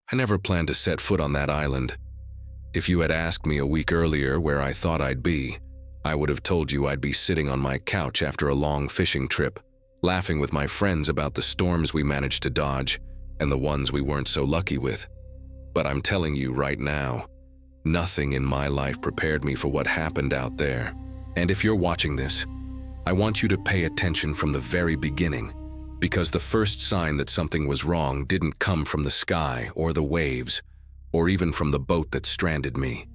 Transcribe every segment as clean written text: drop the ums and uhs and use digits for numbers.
I never planned to set foot on that island. If you had asked me a week earlier where I thought I'd be, I would have told you I'd be sitting on my couch after a long fishing trip, laughing with my friends about the storms we managed to dodge and the ones we weren't so lucky with. But I'm telling you right now, nothing in my life prepared me for what happened out there. And if you're watching this, I want you to pay attention from the very beginning, because the first sign that something was wrong didn't come from the sky or the waves, or even from the boat that stranded me.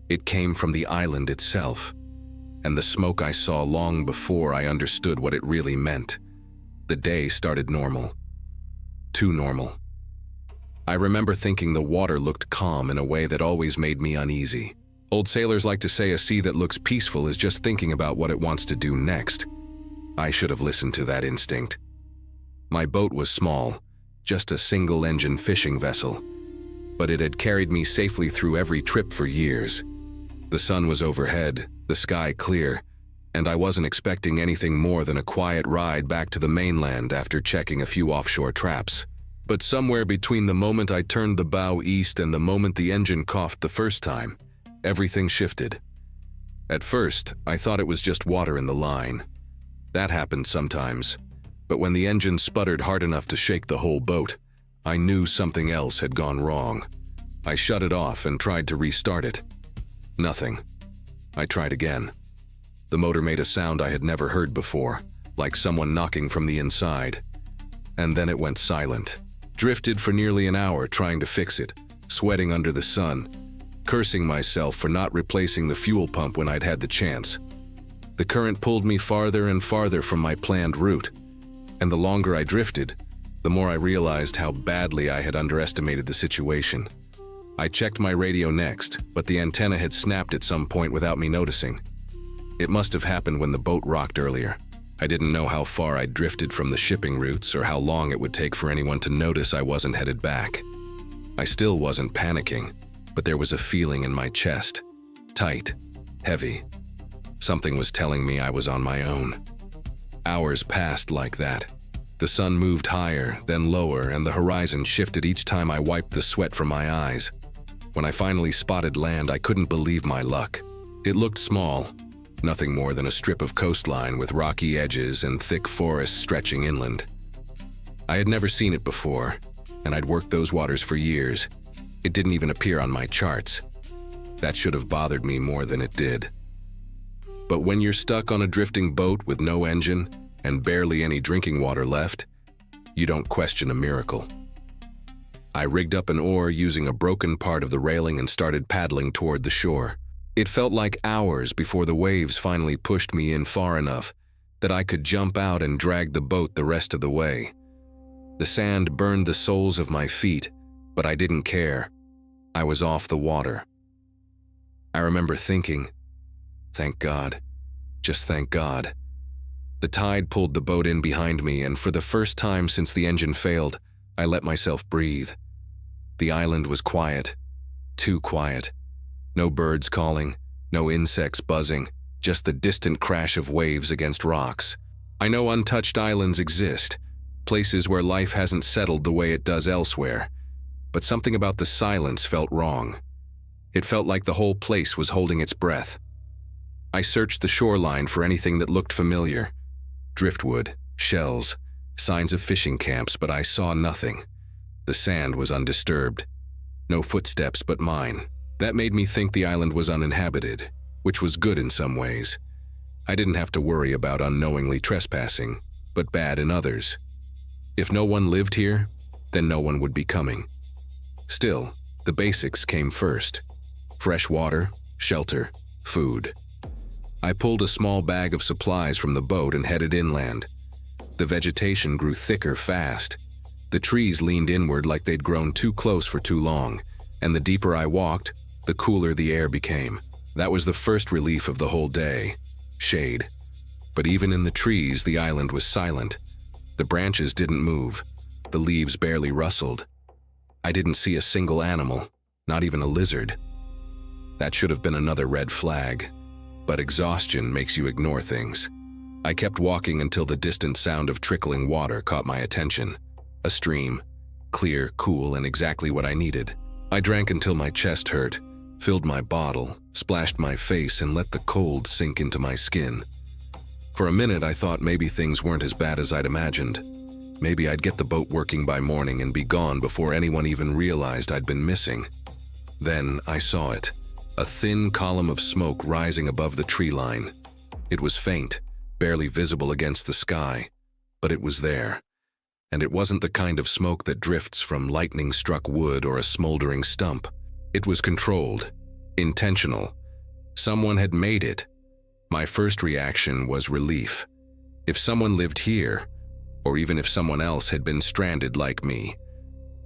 It came from the island itself, and the smoke I saw long before I understood what it really meant. The day started normal. Too normal. I remember thinking the water looked calm in a way that always made me uneasy. Old sailors like to say a sea that looks peaceful is just thinking about what it wants to do next. I should have listened to that instinct. My boat was small, just a single-engine fishing vessel, but it had carried me safely through every trip for years. The sun was overhead, the sky clear, and I wasn't expecting anything more than a quiet ride back to the mainland after checking a few offshore traps. But somewhere between the moment I turned the bow east and the moment the engine coughed the first time, everything shifted. At first, I thought it was just water in the line. That happened sometimes, but when the engine sputtered hard enough to shake the whole boat, I knew something else had gone wrong. I shut it off and tried to restart it. Nothing. I tried again. The motor made a sound I had never heard before, like someone knocking from the inside. And then it went silent. Drifted for nearly an hour trying to fix it, sweating under the sun, cursing myself for not replacing the fuel pump when I'd had the chance. The current pulled me farther and farther from my planned route, and the longer I drifted, the more I realized how badly I had underestimated the situation. I checked my radio next, but the antenna had snapped at some point without me noticing. It must have happened when the boat rocked earlier. I didn't know how far I'd drifted from the shipping routes or how long it would take for anyone to notice I wasn't headed back. I still wasn't panicking, but there was a feeling in my chest. Tight, heavy. Something was telling me I was on my own. Hours passed like that. The sun moved higher, then lower, and the horizon shifted each time I wiped the sweat from my eyes. When I finally spotted land, I couldn't believe my luck. It looked small, nothing more than a strip of coastline with rocky edges and thick forests stretching inland. I had never seen it before, and I'd worked those waters for years. It didn't even appear on my charts. That should have bothered me more than it did. But when you're stuck on a drifting boat with no engine and barely any drinking water left, you don't question a miracle. I rigged up an oar using a broken part of the railing and started paddling toward the shore. It felt like hours before the waves finally pushed me in far enough that I could jump out and drag the boat the rest of the way. The sand burned the soles of my feet, but I didn't care. I was off the water. I remember thinking, thank God, just thank God. The tide pulled the boat in behind me, and for the first time since the engine failed, I let myself breathe. The island was quiet, too quiet. No birds calling, no insects buzzing, just the distant crash of waves against rocks. I know untouched islands exist, places where life hasn't settled the way it does elsewhere, but something about the silence felt wrong. It felt like the whole place was holding its breath. I searched the shoreline for anything that looked familiar. Driftwood, shells, signs of fishing camps, but I saw nothing. The sand was undisturbed. No footsteps but mine. That made me think the island was uninhabited, which was good in some ways. I didn't have to worry about unknowingly trespassing, but bad in others. If no one lived here, then no one would be coming. Still, the basics came first. Fresh water, shelter, food. I pulled a small bag of supplies from the boat and headed inland. The vegetation grew thicker fast. The trees leaned inward like they'd grown too close for too long, and the deeper I walked, the cooler the air became. That was the first relief of the whole day. Shade. But even in the trees, the island was silent. The branches didn't move. The leaves barely rustled. I didn't see a single animal, not even a lizard. That should have been another red flag. But exhaustion makes you ignore things. I kept walking until the distant sound of trickling water caught my attention. A stream. clear, cool, and exactly what I needed. I drank until my chest hurt, filled my bottle, splashed my face, and let the cold sink into my skin. For a minute, I thought maybe things weren't as bad as I'd imagined. Maybe I'd get the boat working by morning and be gone before anyone even realized I'd been missing. Then I saw it, a thin column of smoke rising above the tree line. It was faint, barely visible against the sky, but it was there. And it wasn't the kind of smoke that drifts from lightning-struck wood or a smoldering stump. It was controlled, intentional. Someone had made it. My first reaction was relief. If someone lived here, or even if someone else had been stranded like me,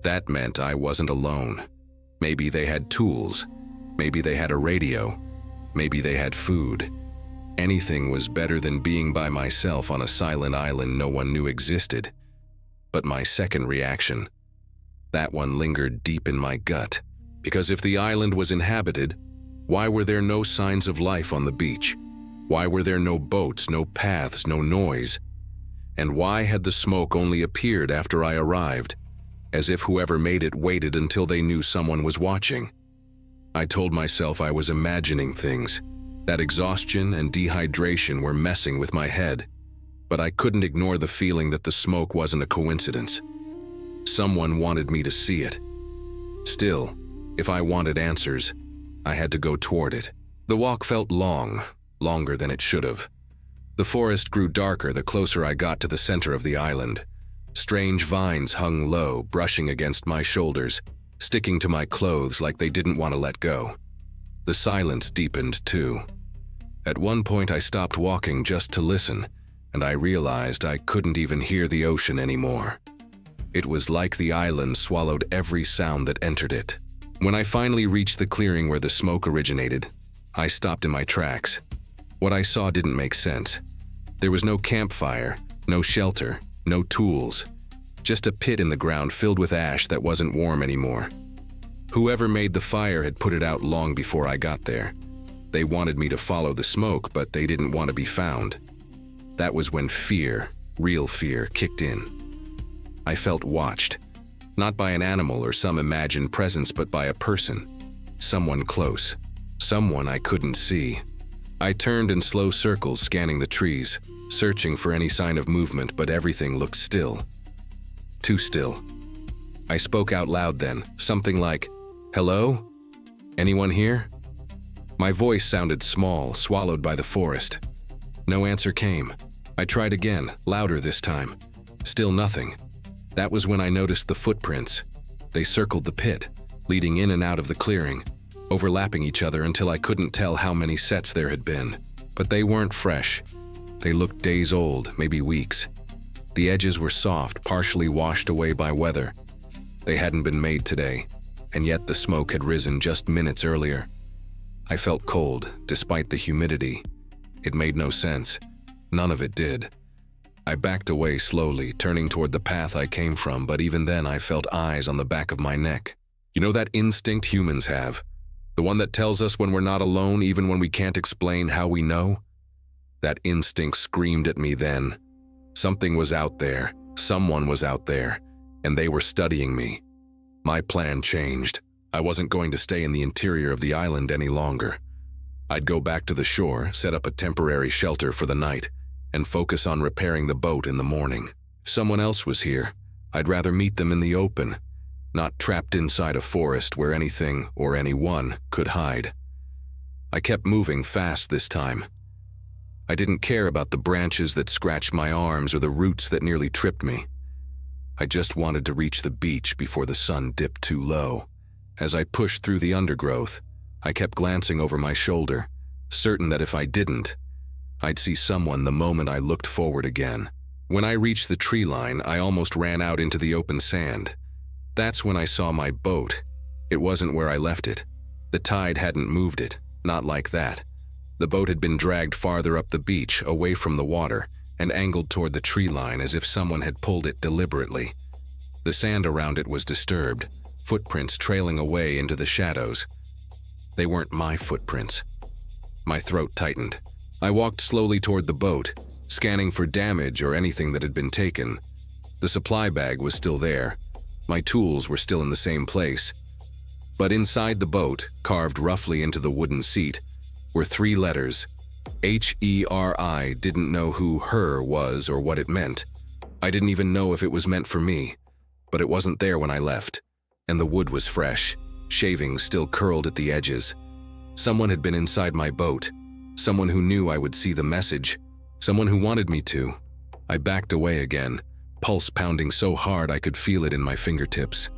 that meant I wasn't alone. Maybe they had tools. Maybe they had a radio. Maybe they had food. Anything was better than being by myself on a silent island no one knew existed. But my second reaction, that one lingered deep in my gut. Because if the island was inhabited, why were there no signs of life on the beach? Why were there no boats, no paths, no noise? And why had the smoke only appeared after I arrived, as if whoever made it waited until they knew someone was watching? I told myself I was imagining things, that exhaustion and dehydration were messing with my head, but I couldn't ignore the feeling that the smoke wasn't a coincidence. Someone wanted me to see it. Still, if I wanted answers, I had to go toward it. The walk felt long, longer than it should have. The forest grew darker the closer I got to the center of the island. Strange vines hung low, brushing against my shoulders, sticking to my clothes like they didn't want to let go. The silence deepened too. At one point I stopped walking just to listen, and I realized I couldn't even hear the ocean anymore. It was like the island swallowed every sound that entered it. When I finally reached the clearing where the smoke originated, I stopped in my tracks. What I saw didn't make sense. There was no campfire, no shelter, no tools, just a pit in the ground filled with ash that wasn't warm anymore. Whoever made the fire had put it out long before I got there. They wanted me to follow the smoke, but they didn't want to be found. That was when fear, real fear, kicked in. I felt watched, not by an animal or some imagined presence, but by a person, someone close, someone I couldn't see. I turned in slow circles, scanning the trees, searching for any sign of movement, but everything looked still. Too still. I spoke out loud then, something like, "Hello? Anyone here?" My voice sounded small, swallowed by the forest. No answer came. I tried again, louder this time. Still nothing. That was when I noticed the footprints. They circled the pit, leading in and out of the clearing, overlapping each other until I couldn't tell how many sets there had been. But they weren't fresh. They looked days old, maybe weeks. The edges were soft, partially washed away by weather. They hadn't been made today, and yet the smoke had risen just minutes earlier. I felt cold, despite the humidity. It made no sense. None of it did. I backed away slowly, turning toward the path I came from, but even then I felt eyes on the back of my neck. You know that instinct humans have? The one that tells us when we're not alone, even when we can't explain how we know? That instinct screamed at me then. Something was out there, someone was out there, and they were studying me. My plan changed. I wasn't going to stay in the interior of the island any longer. I'd go back to the shore, set up a temporary shelter for the night, and focus on repairing the boat in the morning. If someone else was here, I'd rather meet them in the open, not trapped inside a forest where anything or anyone could hide. I kept moving fast this time. I didn't care about the branches that scratched my arms or the roots that nearly tripped me. I just wanted to reach the beach before the sun dipped too low. As I pushed through the undergrowth, I kept glancing over my shoulder, certain that if I didn't, I'd see someone the moment I looked forward again. When I reached the tree line, I almost ran out into the open sand. That's when I saw my boat. It wasn't where I left it. The tide hadn't moved it, not like that. The boat had been dragged farther up the beach, away from the water, and angled toward the tree line as if someone had pulled it deliberately. The sand around it was disturbed, footprints trailing away into the shadows. They weren't my footprints. My throat tightened. I walked slowly toward the boat, scanning for damage or anything that had been taken. The supply bag was still there. My tools were still in the same place. But inside the boat, carved roughly into the wooden seat, were 3 letters. H-E-R-I. Didn't know who her was or what it meant. I didn't even know if it was meant for me, but it wasn't there when I left, and the wood was fresh, shavings still curled at the edges. Someone had been inside my boat, someone who knew I would see the message, someone who wanted me to. I backed away again, pulse pounding so hard I could feel it in my fingertips.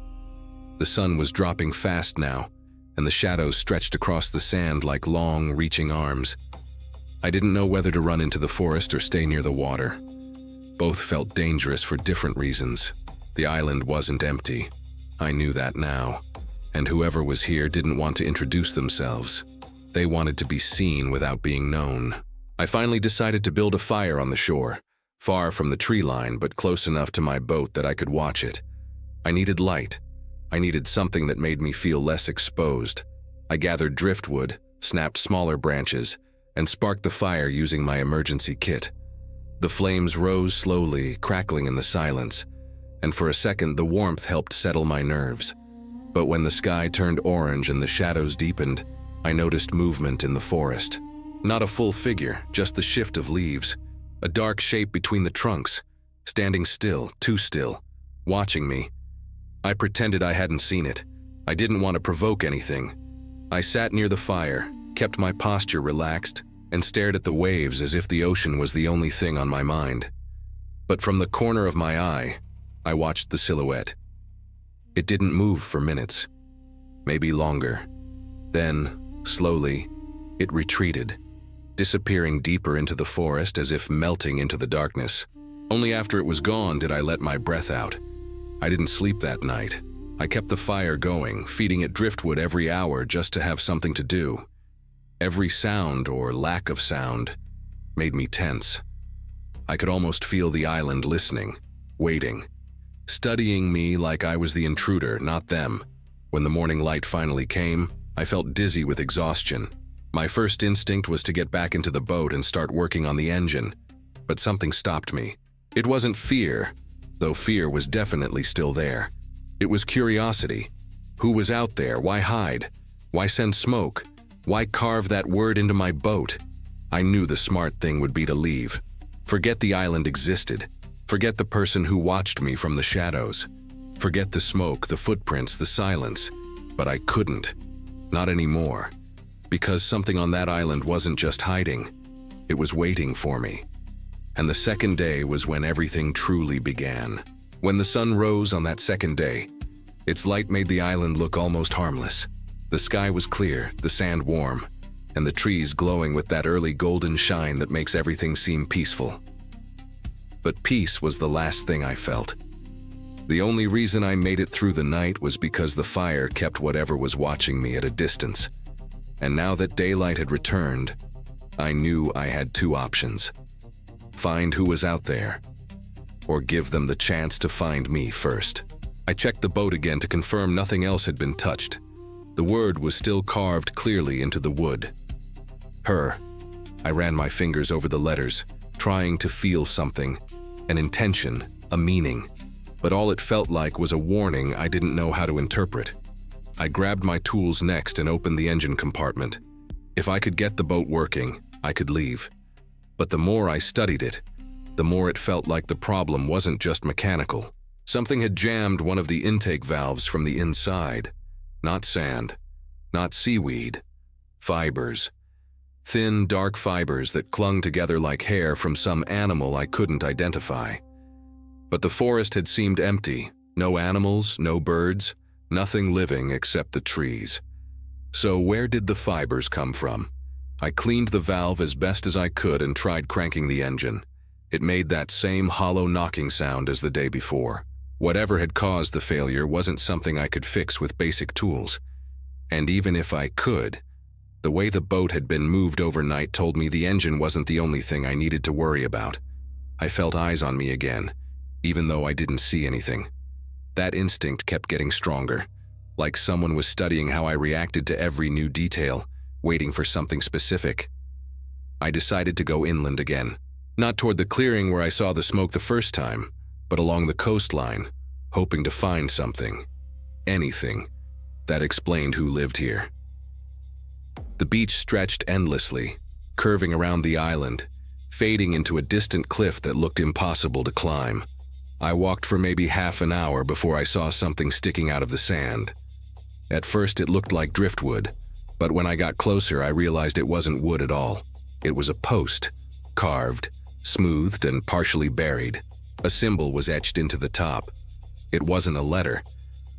The sun was dropping fast now, and the shadows stretched across the sand like long, reaching arms. I didn't know whether to run into the forest or stay near the water. Both felt dangerous for different reasons. The island wasn't empty. I knew that now. And whoever was here didn't want to introduce themselves. They wanted to be seen without being known. I finally decided to build a fire on the shore, far from the tree line but close enough to my boat that I could watch it. I needed light. I needed something that made me feel less exposed. I gathered driftwood, snapped smaller branches, and sparked the fire using my emergency kit. The flames rose slowly, crackling in the silence, and for a second the warmth helped settle my nerves. But when the sky turned orange and the shadows deepened, I noticed movement in the forest. Not a full figure, just the shift of leaves, a dark shape between the trunks, standing still, too still, watching me. I pretended I hadn't seen it. I didn't want to provoke anything. I sat near the fire, kept my posture relaxed, and stared at the waves as if the ocean was the only thing on my mind. But from the corner of my eye, I watched the silhouette. It didn't move for minutes, maybe longer. Then, slowly, it retreated, disappearing deeper into the forest as if melting into the darkness. Only after it was gone did I let my breath out. I didn't sleep that night. I kept the fire going, feeding it driftwood every hour just to have something to do. Every sound, or lack of sound, made me tense. I could almost feel the island listening, waiting, studying me like I was the intruder, not them. When the morning light finally came, I felt dizzy with exhaustion. My first instinct was to get back into the boat and start working on the engine, but something stopped me. It wasn't fear, though fear was definitely still there. It was curiosity. Who was out there? Why hide? Why send smoke? Why carve that word into my boat? I knew the smart thing would be to leave. Forget the island existed. Forget the person who watched me from the shadows. Forget the smoke, the footprints, the silence. But I couldn't. Not anymore. Because something on that island wasn't just hiding. It was waiting for me. And the second day was when everything truly began. When the sun rose on that second day, its light made the island look almost harmless. The sky was clear, the sand warm, and the trees glowing with that early golden shine that makes everything seem peaceful. But peace was the last thing I felt. The only reason I made it through the night was because the fire kept whatever was watching me at a distance. And now that daylight had returned, I knew I had 2 options. Find who was out there, or give them the chance to find me first. I checked the boat again to confirm nothing else had been touched. The word was still carved clearly into the wood. Her. I ran my fingers over the letters, trying to feel something, an intention, a meaning. But all it felt like was a warning I didn't know how to interpret. I grabbed my tools next and opened the engine compartment. If I could get the boat working, I could leave. But the more I studied it, the more it felt like the problem wasn't just mechanical. Something had jammed one of the intake valves from the inside. Not sand, not seaweed, fibers. Thin, dark fibers that clung together like hair from some animal I couldn't identify. But the forest had seemed empty. No animals, no birds, nothing living except the trees. So where did the fibers come from? I cleaned the valve as best as I could and tried cranking the engine. It made that same hollow knocking sound as the day before. Whatever had caused the failure wasn't something I could fix with basic tools. And even if I could, the way the boat had been moved overnight told me the engine wasn't the only thing I needed to worry about. I felt eyes on me again, even though I didn't see anything. That instinct kept getting stronger, like someone was studying how I reacted to every new detail, waiting for something specific. I decided to go inland again, not toward the clearing where I saw the smoke the first time, but along the coastline, hoping to find something, anything, that explained who lived here. The beach stretched endlessly, curving around the island, fading into a distant cliff that looked impossible to climb. I walked for maybe half an hour before I saw something sticking out of the sand. At first it looked like driftwood, but when I got closer I realized it wasn't wood at all. It was a post, carved, smoothed, and partially buried. A symbol was etched into the top. It wasn't a letter.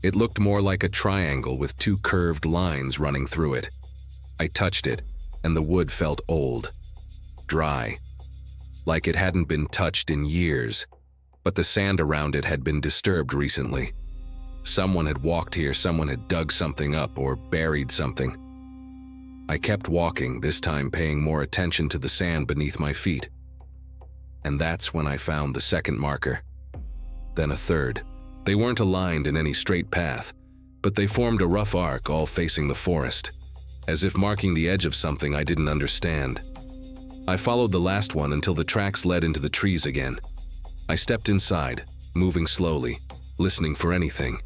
It looked more like a triangle with two curved lines running through it. I touched it, and the wood felt old, dry, like it hadn't been touched in years, but the sand around it had been disturbed recently. Someone had walked here, someone had dug something up or buried something. I kept walking, this time paying more attention to the sand beneath my feet. And that's when I found the second marker. Then a third. They weren't aligned in any straight path, but they formed a rough arc all facing the forest, as if marking the edge of something I didn't understand. I followed the last one until the tracks led into the trees again. I stepped inside, moving slowly, listening for anything.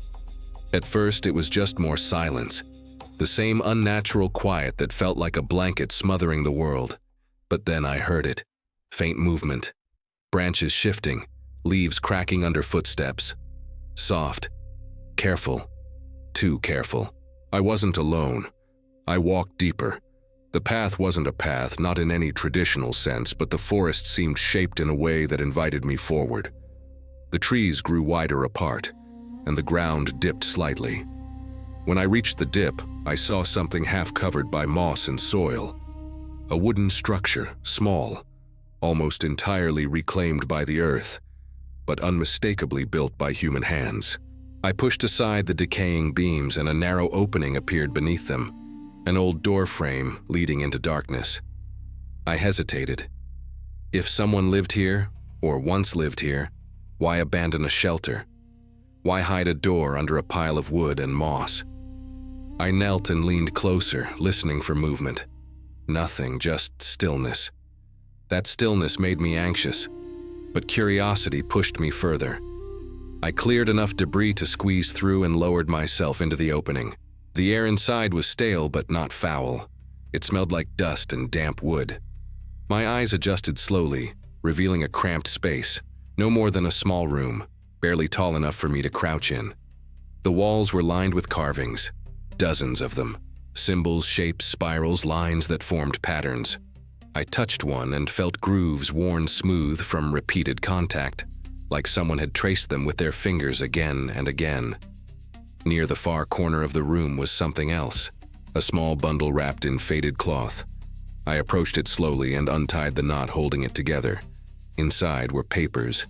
At first, it was just more silence, the same unnatural quiet that felt like a blanket smothering the world. But then I heard it. Faint movement. Branches shifting, leaves cracking under footsteps. Soft. Careful. Too careful. I wasn't alone. I walked deeper. The path wasn't a path, not in any traditional sense, but the forest seemed shaped in a way that invited me forward. The trees grew wider apart, and the ground dipped slightly. When I reached the dip, I saw something half covered by moss and soil. A wooden structure, small, almost entirely reclaimed by the earth, but unmistakably built by human hands. I pushed aside the decaying beams and a narrow opening appeared beneath them, an old door frame leading into darkness. I hesitated. If someone lived here, or once lived here, why abandon a shelter? Why hide a door under a pile of wood and moss? I knelt and leaned closer, listening for movement. Nothing, just stillness. That stillness made me anxious, but curiosity pushed me further. I cleared enough debris to squeeze through and lowered myself into the opening. The air inside was stale but not foul. It smelled like dust and damp wood. My eyes adjusted slowly, revealing a cramped space, no more than a small room, barely tall enough for me to crouch in. The walls were lined with carvings, dozens of them, symbols, shapes, spirals, lines that formed patterns. I touched one and felt grooves worn smooth from repeated contact, like someone had traced them with their fingers again and again. Near the far corner of the room was something else, a small bundle wrapped in faded cloth. I approached it slowly and untied the knot holding it together. Inside were papers,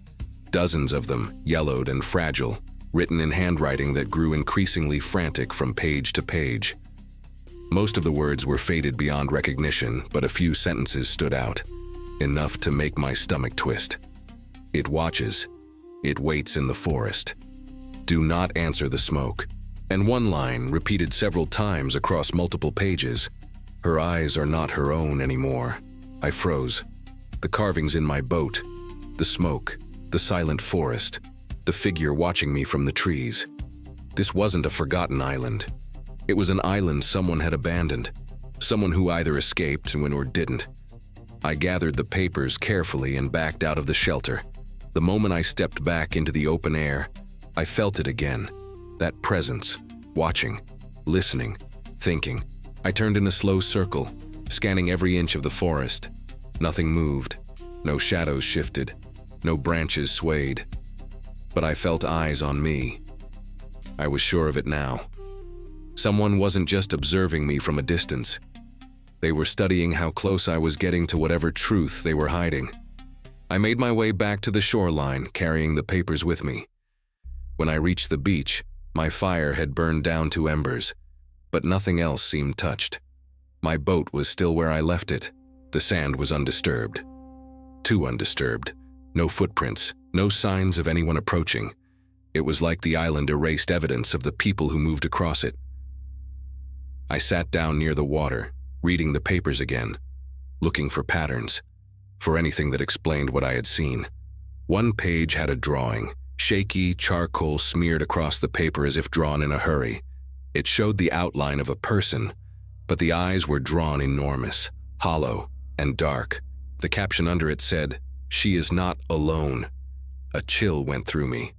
dozens of them, yellowed and fragile, written in handwriting that grew increasingly frantic from page to page. Most of the words were faded beyond recognition, but a few sentences stood out, enough to make my stomach twist. It watches. It waits in the forest. Do not answer the smoke. And one line, repeated several times across multiple pages. Her eyes are not her own anymore. I froze. The carvings in my boat, the smoke, the silent forest, the figure watching me from the trees. This wasn't a forgotten island. It was an island someone had abandoned, someone who either escaped or didn't. I gathered the papers carefully and backed out of the shelter. The moment I stepped back into the open air, I felt it again, that presence, watching, listening, thinking. I turned in a slow circle, scanning every inch of the forest. Nothing moved, no shadows shifted, no branches swayed. But I felt eyes on me. I was sure of it now. Someone wasn't just observing me from a distance. They were studying how close I was getting to whatever truth they were hiding. I made my way back to the shoreline, carrying the papers with me. When I reached the beach, my fire had burned down to embers, but nothing else seemed touched. My boat was still where I left it. The sand was undisturbed. Too undisturbed. No footprints, no signs of anyone approaching. It was like the island erased evidence of the people who moved across it. I sat down near the water, reading the papers again, looking for patterns, for anything that explained what I had seen. One page had a drawing, shaky charcoal smeared across the paper as if drawn in a hurry. It showed the outline of a person, but the eyes were drawn enormous, hollow, and dark. The caption under it said, "She is not alone." A chill went through me.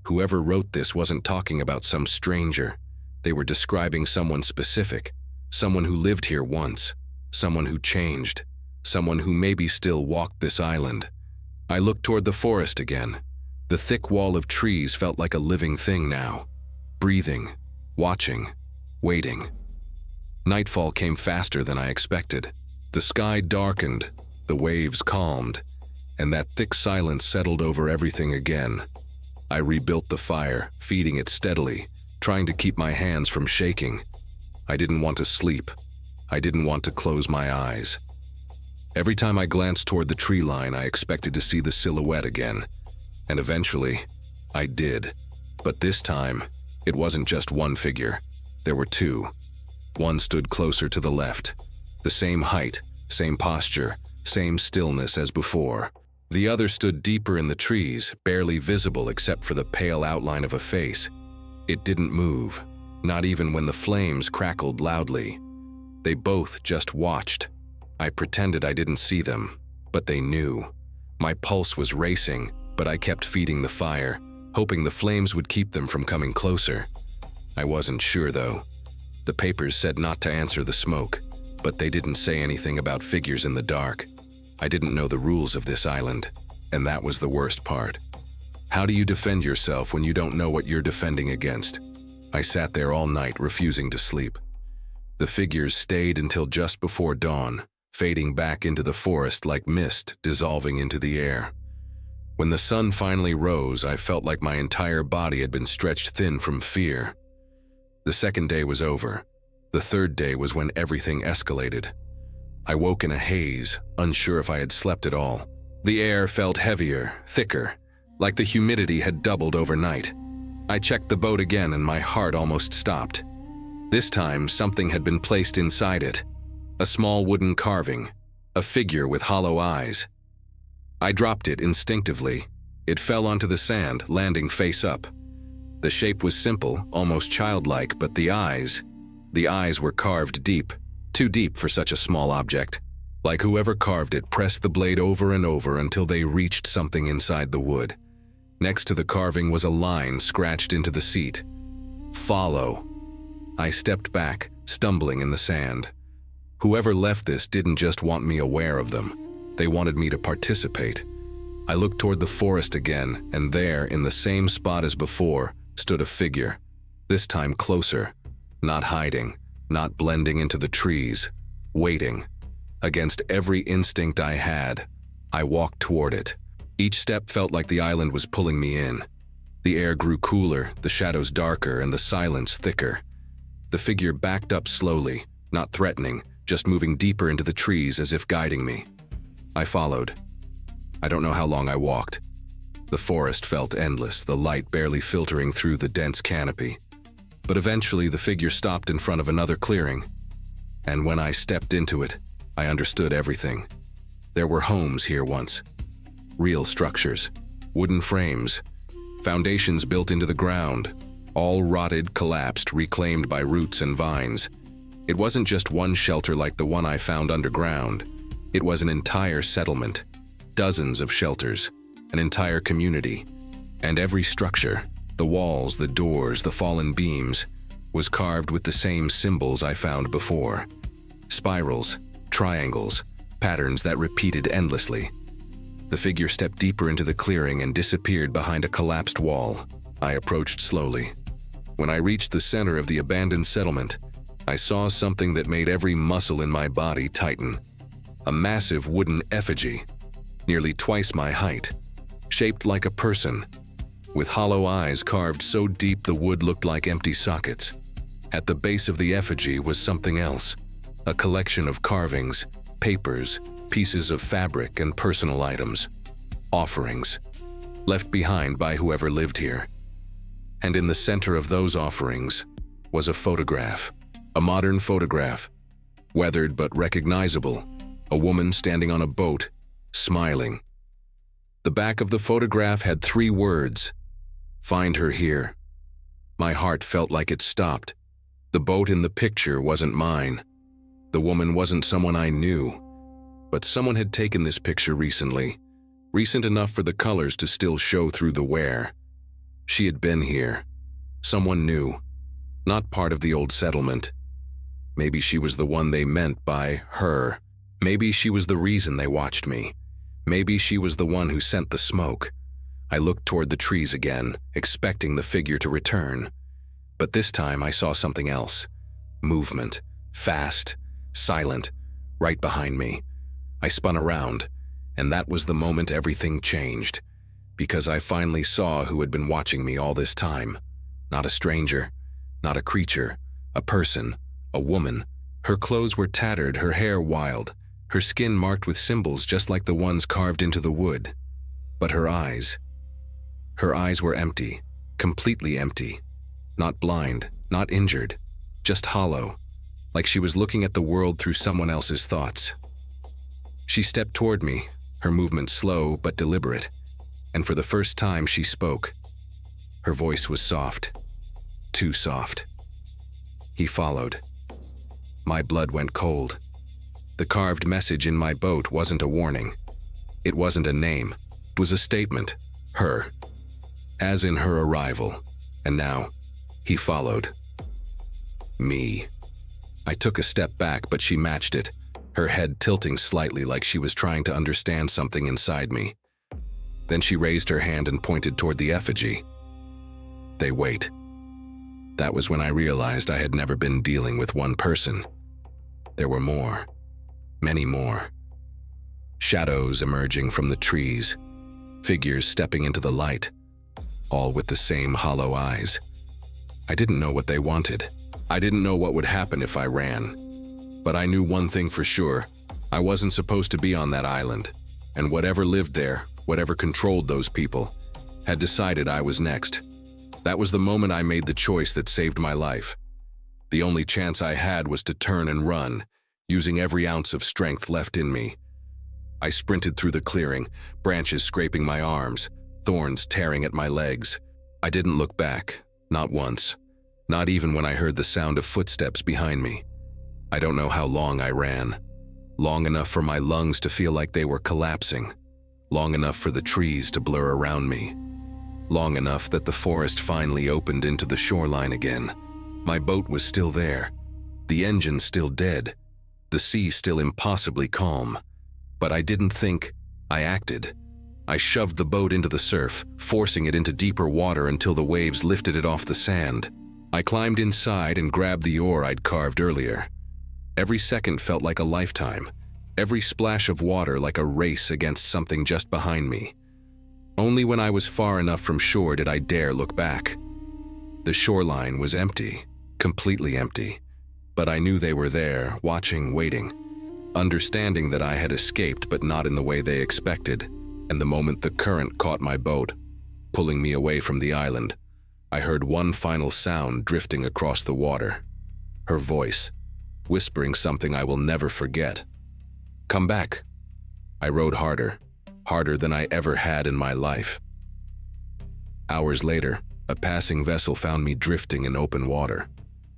Whoever wrote this wasn't talking about some stranger. They were describing someone specific, someone who lived here once, someone who changed, someone who maybe still walked this island. I looked toward the forest again. The thick wall of trees felt like a living thing now, breathing, watching, waiting. Nightfall came faster than I expected. The sky darkened, the waves calmed, and that thick silence settled over everything again. I rebuilt the fire, feeding it steadily, trying to keep my hands from shaking. I didn't want to sleep. I didn't want to close my eyes. Every time I glanced toward the tree line, I expected to see the silhouette again. And eventually, I did. But this time, it wasn't just one figure. There were two. One stood closer to the left. The same height, same posture, same stillness as before. The other stood deeper in the trees, barely visible except for the pale outline of a face. It didn't move, not even when the flames crackled loudly. They both just watched. I pretended I didn't see them, but they knew. My pulse was racing, but I kept feeding the fire, hoping the flames would keep them from coming closer. I wasn't sure, though. The papers said not to answer the smoke, but they didn't say anything about figures in the dark. I didn't know the rules of this island, and that was the worst part. How do you defend yourself when you don't know what you're defending against? I sat there all night, refusing to sleep. The figures stayed until just before dawn, fading back into the forest like mist dissolving into the air. When the sun finally rose, I felt like my entire body had been stretched thin from fear. The second day was over. The third day was when everything escalated. I woke in a haze, unsure if I had slept at all. The air felt heavier, thicker, like the humidity had doubled overnight. I checked the boat again and my heart almost stopped. This time, something had been placed inside it. A small wooden carving, a figure with hollow eyes. I dropped it instinctively. It fell onto the sand, landing face up. The shape was simple, almost childlike, but the eyes were carved deep, too deep for such a small object. Like whoever carved it pressed the blade over and over until they reached something inside the wood. Next to the carving was a line scratched into the seat. "Follow." I stepped back, stumbling in the sand. Whoever left this didn't just want me aware of them. They wanted me to participate. I looked toward the forest again, and there, in the same spot as before, stood a figure. This time closer, not hiding, not blending into the trees, waiting. Against every instinct I had, I walked toward it. Each step felt like the island was pulling me in. The air grew cooler, the shadows darker, and the silence thicker. The figure backed up slowly, not threatening, just moving deeper into the trees as if guiding me. I followed. I don't know how long I walked. The forest felt endless, the light barely filtering through the dense canopy. But eventually the figure stopped in front of another clearing. And when I stepped into it, I understood everything. There were homes here once. Real structures, wooden frames, foundations built into the ground, all rotted, collapsed, reclaimed by roots and vines. It wasn't just one shelter like the one I found underground. It was an entire settlement, dozens of shelters, an entire community. And every structure, the walls, the doors, the fallen beams, was carved with the same symbols I found before. Spirals, triangles, patterns that repeated endlessly. The figure stepped deeper into the clearing and disappeared behind a collapsed wall. I approached slowly. When I reached the center of the abandoned settlement, I saw something that made every muscle in my body tighten. A massive wooden effigy, nearly twice my height, shaped like a person, with hollow eyes carved so deep the wood looked like empty sockets. At the base of the effigy was something else, a collection of carvings, papers, pieces of fabric, and personal items, offerings, left behind by whoever lived here. And in the center of those offerings was a photograph, a modern photograph, weathered but recognizable, a woman standing on a boat, smiling. The back of the photograph had 3 words, Find her here. My heart felt like it stopped. The boat in the picture wasn't mine. The woman wasn't someone I knew, but someone had taken this picture recently, recent enough for the colors to still show through the wear. She had been here. Someone new, not part of the old settlement. Maybe she was the one they meant by her. Maybe she was the reason they watched me. Maybe she was the one who sent the smoke. I looked toward the trees again, expecting the figure to return. But this time I saw something else. Movement. Fast. Silent. Right behind me. I spun around, and that was the moment everything changed. Because I finally saw who had been watching me all this time. Not a stranger. Not a creature. A person. A woman. Her clothes were tattered, her hair wild. Her skin marked with symbols just like the ones carved into the wood. But her eyes were empty, completely empty. Not blind, not injured, just hollow, like she was looking at the world through someone else's thoughts. She stepped toward me, her movement slow but deliberate, and for the first time she spoke. Her voice was soft, too soft. He followed. My blood went cold. The carved message in my boat wasn't a warning. It wasn't a name. It was a statement. Her. As in her arrival. And now, he followed. Me. I took a step back, but she matched it, her head tilting slightly like she was trying to understand something inside me. Then she raised her hand and pointed toward the effigy. They wait. That was when I realized I had never been dealing with one person. There were more. Many more. Shadows emerging from the trees. Figures stepping into the light. All with the same hollow eyes. I didn't know what they wanted. I didn't know what would happen if I ran. But I knew one thing for sure. I wasn't supposed to be on that island. And whatever lived there, whatever controlled those people, had decided I was next. That was the moment I made the choice that saved my life. The only chance I had was to turn and run, using every ounce of strength left in me. I sprinted through the clearing, branches scraping my arms, thorns tearing at my legs. I didn't look back, not once, not even when I heard the sound of footsteps behind me. I don't know how long I ran. Long enough for my lungs to feel like they were collapsing. Long enough for the trees to blur around me. Long enough that the forest finally opened into the shoreline again. My boat was still there. The engine still dead. The sea still impossibly calm. But I didn't think, I acted. I shoved the boat into the surf, forcing it into deeper water until the waves lifted it off the sand. I climbed inside and grabbed the oar I'd carved earlier. Every second felt like a lifetime. Every splash of water like a race against something just behind me. Only when I was far enough from shore did I dare look back. The shoreline was empty, completely empty. But I knew they were there, watching, waiting. Understanding that I had escaped, but not in the way they expected. And the moment the current caught my boat, pulling me away from the island, I heard one final sound drifting across the water. Her voice, whispering something I will never forget. Come back. I rowed harder, harder than I ever had in my life. Hours later, a passing vessel found me drifting in open water,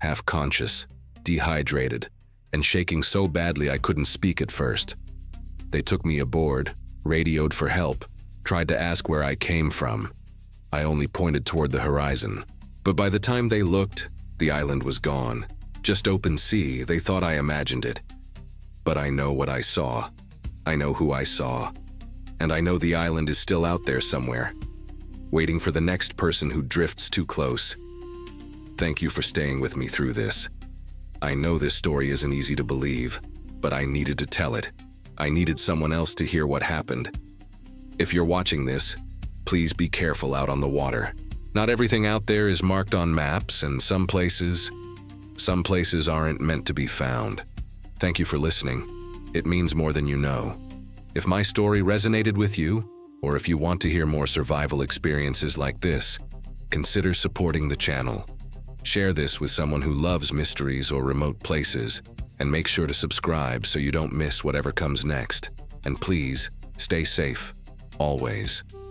half conscious, dehydrated, and shaking so badly I couldn't speak at first. They took me aboard, radioed for help, tried to ask where I came from. I only pointed toward the horizon. But by the time they looked, the island was gone. Just open sea, they thought I imagined it. But I know what I saw. I know who I saw. And I know the island is still out there somewhere, waiting for the next person who drifts too close. Thank you for staying with me through this. I know this story isn't easy to believe, but I needed to tell it. I needed someone else to hear what happened. If you're watching this, please be careful out on the water. Not everything out there is marked on maps, and some places aren't meant to be found. Thank you for listening. It means more than you know. If my story resonated with you, or if you want to hear more survival experiences like this, consider supporting the channel. Share this with someone who loves mysteries or remote places, and make sure to subscribe so you don't miss whatever comes next. And please, stay safe, always.